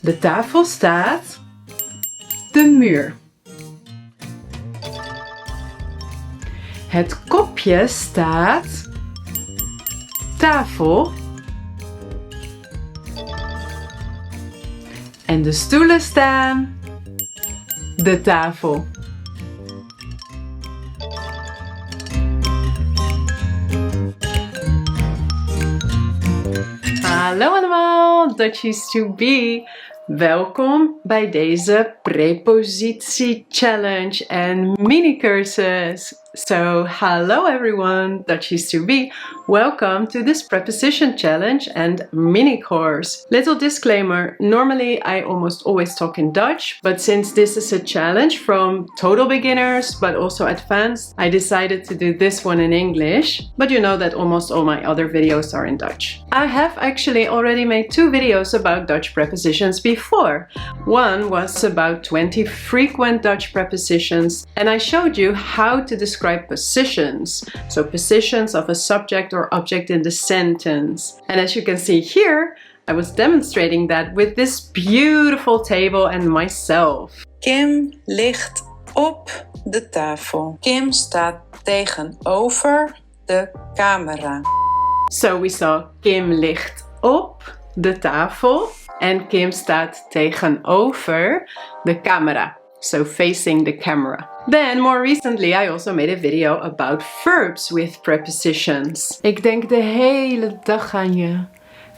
De tafel staat. De muur. Het kopje staat. Tafel. En de stoelen staan. De tafel. Hallo allemaal, Dutchies to be. Welkom bij deze prepositie challenge en mini-cursus. So, hello everyone, Dutchies to be. Welcome to this preposition challenge and mini course. Little disclaimer, normally I almost always talk in Dutch, but since this is a challenge from total beginners but also advanced, I decided to do this one in English, but you know that almost all my other videos are in Dutch. I have actually already made 2 videos about Dutch prepositions before. One was about 20 frequent Dutch prepositions, and I showed you how to describe positions. So positions of a subject or object in the sentence. And as you can see here, I was demonstrating that with this beautiful table and myself. Kim ligt op de tafel. Kim staat tegenover de camera. So we saw Kim ligt op de tafel en Kim staat tegenover de camera. So facing the camera. Then, more recently, I also made a video about verbs with prepositions. Ik denk de hele dag aan je.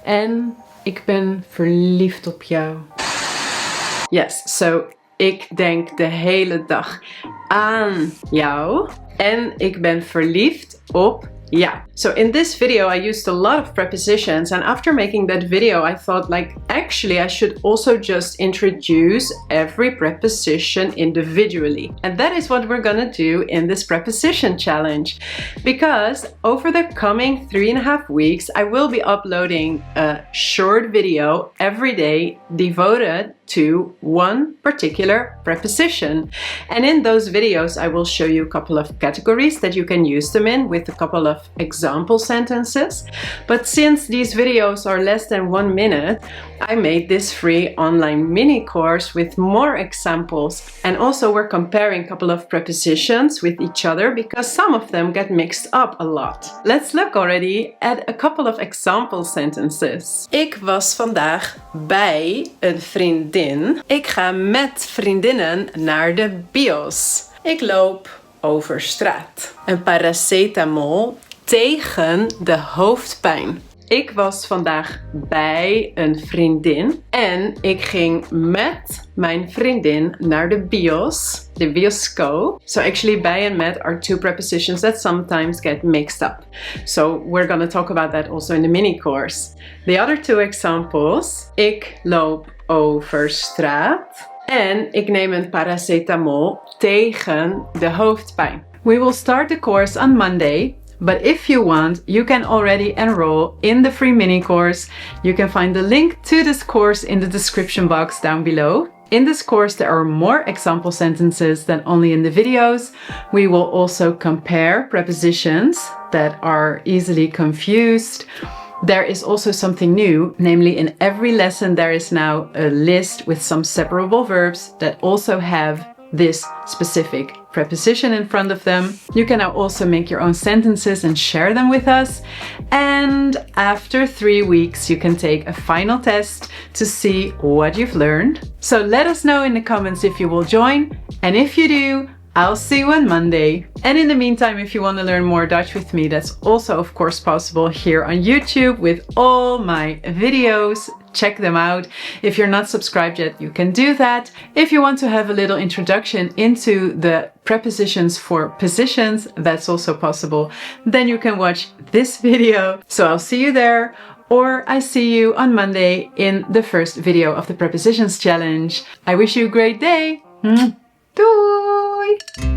En ik ben verliefd op jou. Yes, so ik denk de hele dag aan jou. En ik ben verliefd op jou. So in this video I used a lot of prepositions, and after making that video I thought actually I should also just introduce every preposition individually. And that is what we're gonna do in this preposition challenge. Because over the coming 3.5 weeks I will be uploading a short video every day devoted to one particular preposition. And in those videos I will show you a couple of categories that you can use them in with a couple of example sentences. But since these videos are less than 1 minute, I made this free online mini course with more examples. And also we're comparing a couple of prepositions with each other because some of them get mixed up a lot. Let's look already at a couple of example sentences. Ik was vandaag bij een vriendin. Ik ga met vriendinnen naar de bios. Ik loop over straat. Een paracetamol tegen de hoofdpijn. Ik was vandaag bij een vriendin en ik ging met mijn vriendin naar de bios, de bioscoop. So actually bij and met are 2 prepositions that sometimes get mixed up. So we're gonna talk about that also in the mini course. The other 2 examples. Ik loop over straat en ik neem een paracetamol tegen de hoofdpijn. We will start the course on Monday. But if you want, you can already enroll in the free mini course. You can find the link to this course in the description box down below. In this course, there are more example sentences than only in the videos. We will also compare prepositions that are easily confused. There is also something new, namely in every lesson there is now a list with some separable verbs that also have this specific preposition in front of them. You can now also make your own sentences and share them with us. And after 3 weeks, you can take a final test to see what you've learned. So let us know in the comments if you will join. And if you do, I'll see you on Monday. And in the meantime, if you want to learn more Dutch with me, that's also of course possible here on YouTube with all my videos. Check them out. If you're not subscribed yet, you can do that. If you want to have a little introduction into the prepositions for positions, that's also possible. Then you can watch this video. So I'll see you there. Or I see you on Monday in the first video of the Prepositions Challenge. I wish you a great day. Doei!